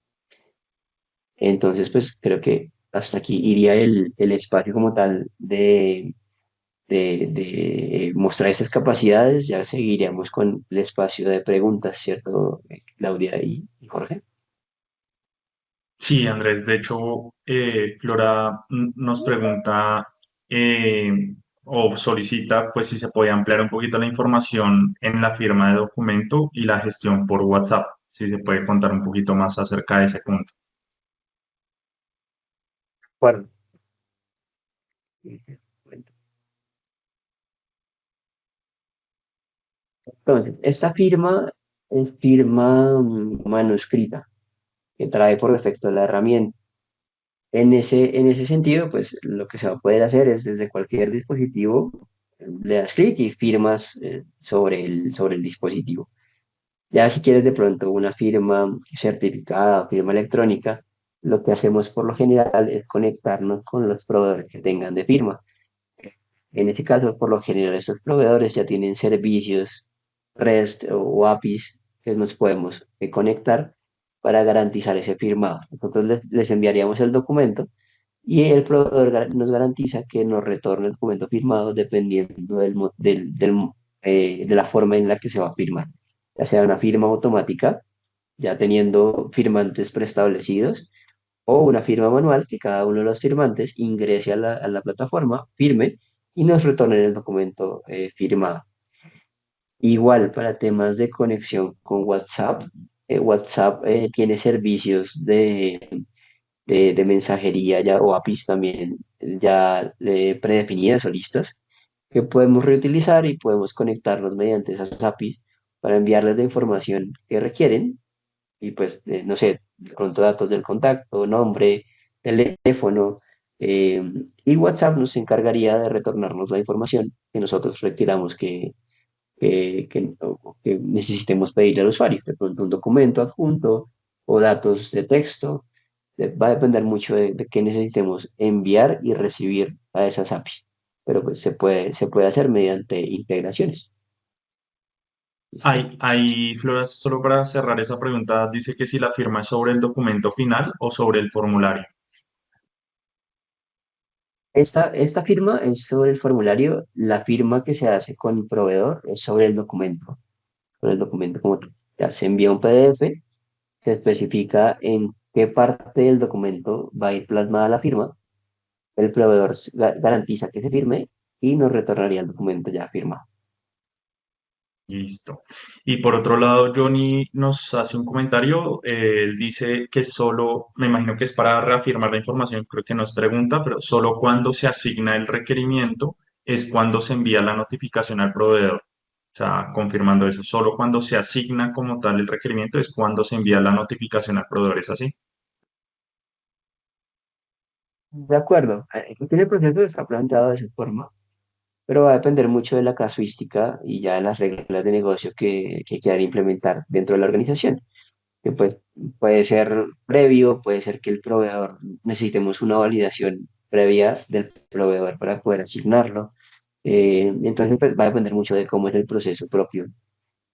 Entonces, pues creo que hasta aquí iría el espacio como tal de mostrar estas capacidades. Ya seguiríamos con el espacio de preguntas, ¿cierto, Claudia y Jorge? Sí, Andrés, de hecho, Flora nos pregunta o solicita pues si se puede ampliar un poquito la información en la firma de documento y la gestión por WhatsApp, si se puede contar un poquito más acerca de ese punto. Bueno, entonces, esta firma es firma manuscrita, que trae por defecto la herramienta. En ese sentido, pues lo que se va a poder hacer es desde cualquier dispositivo, le das clic y firmas sobre el dispositivo. Ya si quieres de pronto una firma certificada o firma electrónica, lo que hacemos por lo general es conectarnos con los proveedores que tengan de firma. En este caso, por lo general, estos proveedores ya tienen servicios REST o APIs que nos podemos conectar para garantizar ese firmado. Nosotros les enviaríamos el documento y el proveedor nos garantiza que nos retorne el documento firmado dependiendo de la forma en la que se va a firmar. Ya sea una firma automática, ya teniendo firmantes preestablecidos, o una firma manual que cada uno de los firmantes ingrese a la plataforma, firme y nos retorne el documento firmado. Igual para temas de conexión con WhatsApp, WhatsApp tiene servicios de mensajería ya, o APIs también ya predefinidas o listas que podemos reutilizar y podemos conectarnos mediante esas APIs para enviarles la información que requieren y pues, no sé, de pronto datos del contacto, nombre, teléfono, eh, y WhatsApp nos encargaría de retornarnos la información que nosotros retiramos o que necesitemos pedirle al usuario, de pronto un documento adjunto o datos de texto. Va a depender mucho de qué necesitemos enviar y recibir a esas APIs, pero pues se puede hacer mediante integraciones. ¿Listo? Hay, Flora, solo para cerrar esa pregunta, dice que si la firma es sobre el documento final o sobre el formulario. Esta firma es sobre el formulario, la firma que se hace con el proveedor es sobre el documento como tal. Ya se envía un PDF, se especifica en qué parte del documento va a ir plasmada la firma, el proveedor garantiza que se firme y nos retornaría el documento ya firmado. Listo. Y por otro lado, Johnny nos hace un comentario. Él dice que solo, me imagino que es para reafirmar la información, creo que no es pregunta, pero solo cuando se asigna el requerimiento es cuando se envía la notificación al proveedor. O sea, confirmando eso, solo cuando se asigna como tal el requerimiento es cuando se envía la notificación al proveedor, ¿es así? De acuerdo, aquí tiene el proceso está planteado de esa forma, pero va a depender mucho de la casuística y ya de las reglas de negocio que quieran implementar dentro de la organización. Que pues puede ser previo, puede ser que el proveedor necesitemos una validación previa del proveedor para poder asignarlo. Entonces pues va a depender mucho de cómo es el proceso propio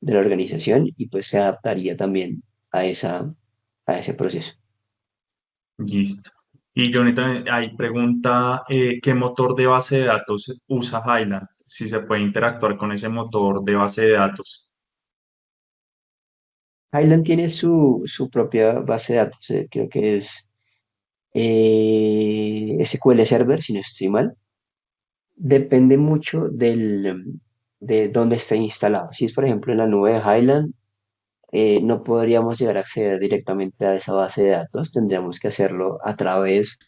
de la organización y pues se adaptaría también a ese proceso. Listo. Y Johnny, también hay pregunta, ¿qué motor de base de datos usa Highland? Si se puede interactuar con ese motor de base de datos. Highland tiene su propia base de datos, creo que es SQL Server, si no estoy mal. Depende mucho de dónde esté instalado. Si es, por ejemplo, en la nube de Highland, no podríamos llegar a acceder directamente a esa base de datos. Tendríamos que hacerlo a través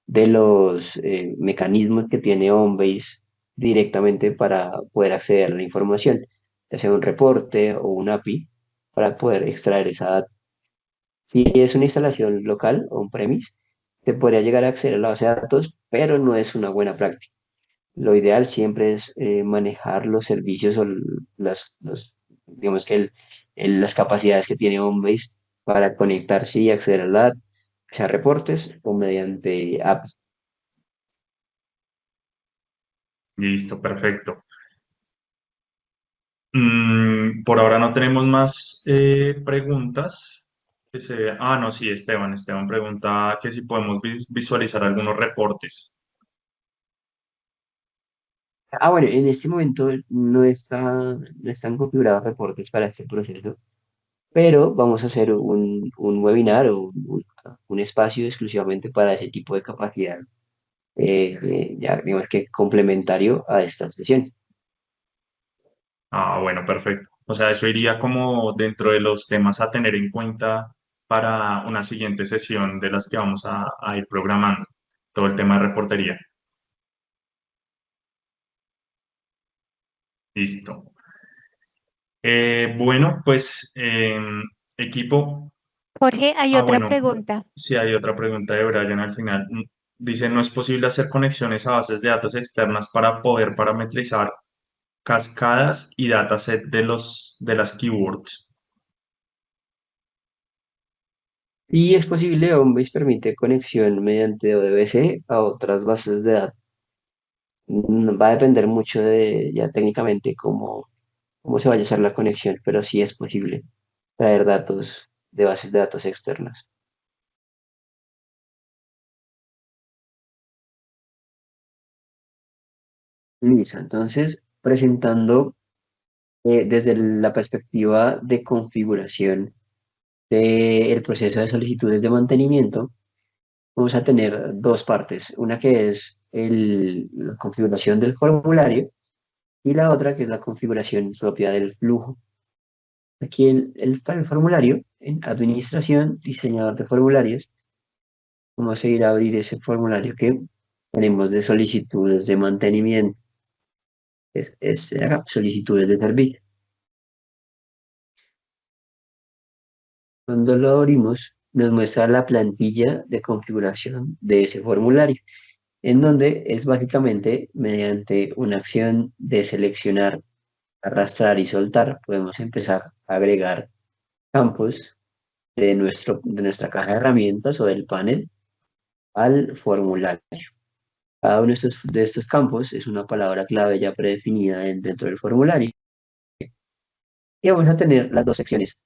de los mecanismos que tiene OnBase directamente para poder acceder a la información, ya sea un reporte o un API, para poder extraer esa data. Si es una instalación local o un premise, se podría llegar a acceder a la base de datos, pero no es una buena práctica. Lo ideal siempre es manejar los servicios o digamos que las capacidades que tiene Homebase para conectarse y acceder a la data, sea reportes o mediante apps. Listo, perfecto. Por ahora no tenemos más preguntas. No, sí, Esteban. Esteban pregunta que si podemos visualizar algunos reportes. Bueno, en este momento no están configurados reportes para este proceso, pero vamos a hacer un webinar o un espacio exclusivamente para ese tipo de capacidad, ya digamos que complementario a estas sesiones. Bueno, perfecto. O sea, eso iría como dentro de los temas a tener en cuenta para una siguiente sesión de las que vamos a ir programando. Todo el tema de reportería. Listo. Bueno, pues equipo. Jorge, hay Ah, otra bueno, pregunta. si hay otra pregunta de Brian al final. Dice, no es posible hacer conexiones a bases de datos externas para poder parametrizar cascadas y dataset de las keywords. Y es posible, Homebase permite conexión mediante ODBC a otras bases de datos. Va a depender mucho de ya técnicamente cómo se vaya a hacer la conexión, pero sí es posible traer datos de bases de datos externas. Listo, entonces, presentando desde la perspectiva de configuración del proceso de solicitudes de mantenimiento, vamos a tener dos partes. Una que es la configuración del formulario y la otra que es la configuración propia del flujo. Aquí para el formulario, en administración, diseñador de formularios, vamos a ir a abrir ese formulario que tenemos de solicitudes de mantenimiento. Solicitudes de servicio. Cuando lo abrimos, nos muestra la plantilla de configuración de ese formulario, en donde es básicamente mediante una acción de seleccionar, arrastrar y soltar, podemos empezar a agregar campos de nuestra caja de herramientas o del panel al formulario. Cada uno de estos campos es una palabra clave ya predefinida dentro del formulario. Y vamos a tener las dos secciones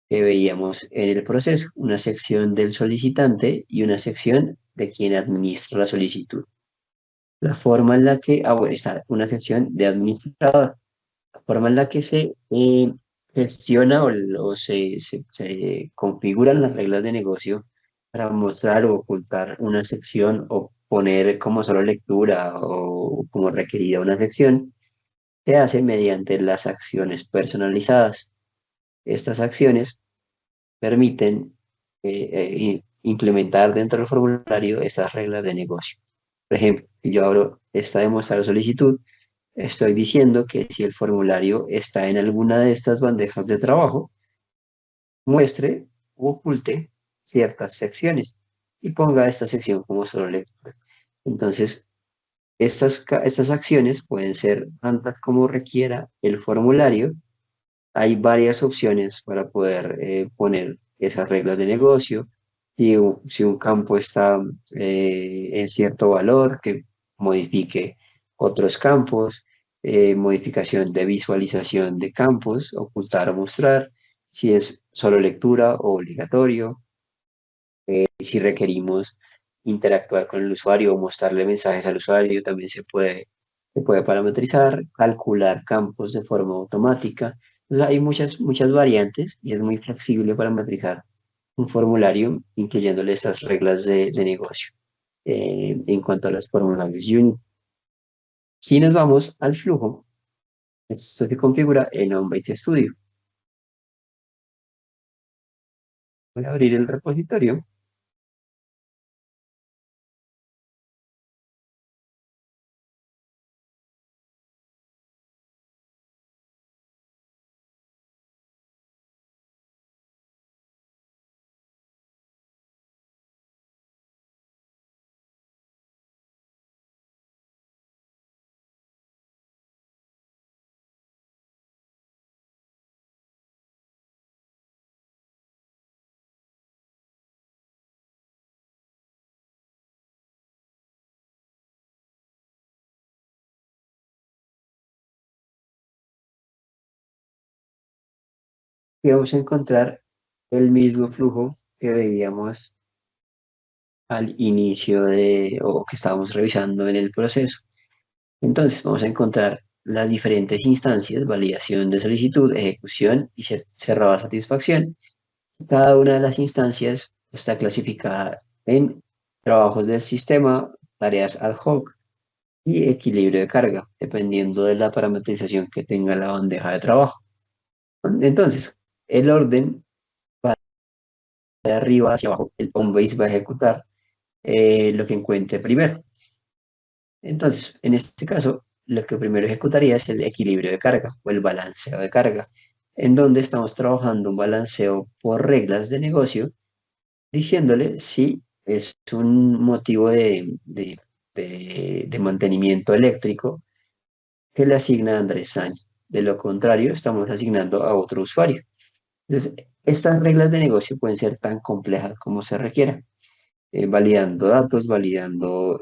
que veíamos en el proceso, una sección del solicitante y una sección de quien administra la solicitud. La forma en la que, bueno, está una sección de administrador, la forma en la que se gestiona o se configuran las reglas de negocio para mostrar o ocultar una sección o poner como solo lectura o como requerida una sección, se hace mediante las acciones personalizadas. Estas acciones permiten implementar dentro del formulario estas reglas de negocio. Por ejemplo, si yo abro esta de mostrar solicitud, estoy diciendo que si el formulario está en alguna de estas bandejas de trabajo, muestre o oculte ciertas secciones y ponga esta sección como solo lectura. Entonces, estas acciones pueden ser tantas como requiera el formulario. Hay varias opciones para poder poner esas reglas de negocio. Si un campo está en cierto valor, que modifique otros campos, modificación de visualización de campos, ocultar o mostrar, si es solo lectura o obligatorio, si requerimos interactuar con el usuario o mostrarle mensajes al usuario, también se puede parametrizar, calcular campos de forma automática. Entonces, hay muchas variantes y es muy flexible parametrizar un formulario, incluyéndole estas reglas de negocio en cuanto a los formularios Unity. Si nos vamos al flujo, esto se configura en OnBase Studio. Voy a abrir el repositorio. Y vamos a encontrar el mismo flujo que veíamos al inicio o que estábamos revisando en el proceso. Entonces, vamos a encontrar las diferentes instancias: validación de solicitud, ejecución y cerrada satisfacción. Cada una de las instancias está clasificada en trabajos del sistema, tareas ad hoc y equilibrio de carga, dependiendo de la parametrización que tenga la bandeja de trabajo. Entonces, el orden va de arriba hacia abajo. El on-base va a ejecutar lo que encuentre primero. Entonces, en este caso, lo que primero ejecutaría es el equilibrio de carga o el balanceo de carga. en donde estamos trabajando un balanceo por reglas de negocio, diciéndole si es un motivo de mantenimiento eléctrico que le asigna a Andrés Sánchez. De lo contrario, estamos asignando a otro usuario. Entonces, estas reglas de negocio pueden ser tan complejas como se requiera, validando datos, validando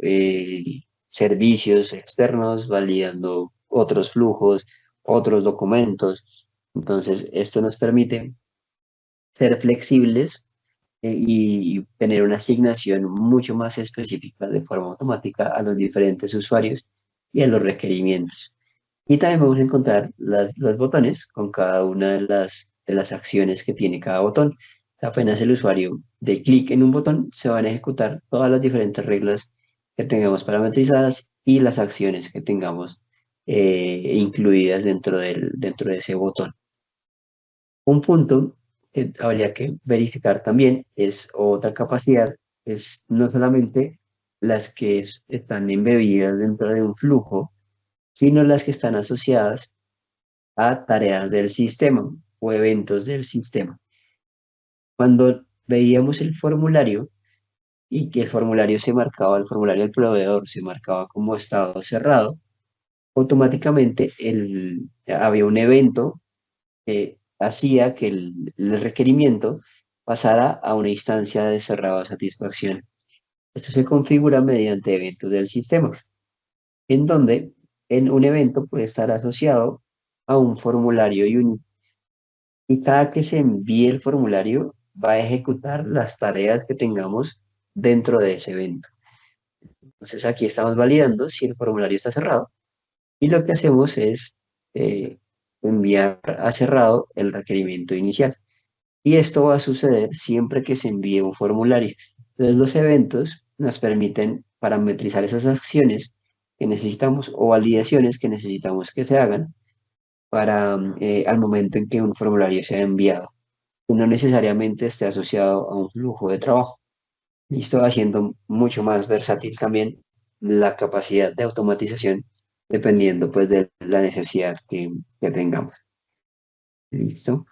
servicios externos, validando otros flujos, otros documentos. Entonces, esto nos permite ser flexibles y tener una asignación mucho más específica de forma automática a los diferentes usuarios y a los requerimientos. Y también vamos a encontrar los botones con cada una de las acciones que tiene cada botón. Apenas el usuario de clic en un botón, se van a ejecutar todas las diferentes reglas que tengamos parametrizadas y las acciones que tengamos incluidas dentro de ese botón. Un punto que habría que verificar también es otra capacidad, es no solamente las que están embebidas dentro de un flujo, sino las que están asociadas a tareas del sistema o eventos del sistema. Cuando veíamos el formulario y que el formulario se marcaba, el formulario del proveedor se marcaba como estado cerrado, automáticamente había un evento que hacía que el requerimiento pasara a una instancia de cerrado a satisfacción. Esto se configura mediante eventos del sistema, en donde en un evento puede estar asociado a un formulario único. Y cada que se envíe el formulario va a ejecutar las tareas que tengamos dentro de ese evento. Entonces aquí estamos validando si el formulario está cerrado y lo que hacemos es enviar a cerrado el requerimiento inicial. Y esto va a suceder siempre que se envíe un formulario. Entonces los eventos nos permiten parametrizar esas acciones que necesitamos o validaciones que necesitamos que se hagan para al momento en que un formulario sea enviado, y no necesariamente esté asociado a un flujo de trabajo. Listo, haciendo mucho más versátil también la capacidad de automatización dependiendo pues de la necesidad que tengamos. Listo.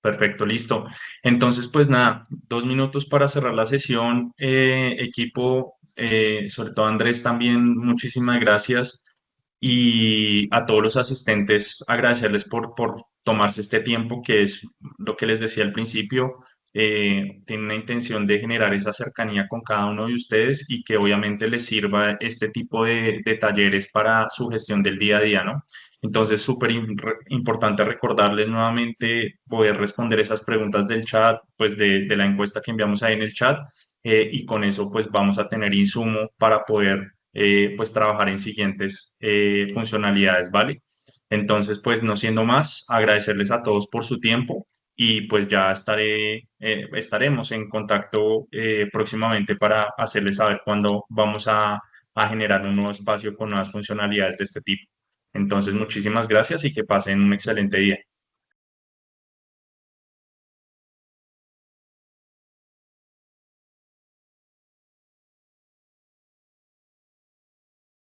Perfecto, listo. Entonces, pues nada, 2 minutos para cerrar la sesión. Equipo, sobre todo Andrés, también muchísimas gracias. Y a todos los asistentes, agradecerles por tomarse este tiempo, que es lo que les decía al principio. Tiene una intención de generar esa cercanía con cada uno de ustedes y que obviamente les sirva este tipo de talleres para su gestión del día a día, ¿no? Entonces, súper importante recordarles nuevamente poder responder esas preguntas del chat, pues de la encuesta que enviamos ahí en el chat, y con eso pues vamos a tener insumo para poder pues trabajar en siguientes funcionalidades, ¿vale? Entonces, pues no siendo más, agradecerles a todos por su tiempo y pues ya estaremos en contacto próximamente para hacerles saber cuándo vamos a generar un nuevo espacio con nuevas funcionalidades de este tipo. Entonces, muchísimas gracias y que pasen un excelente día.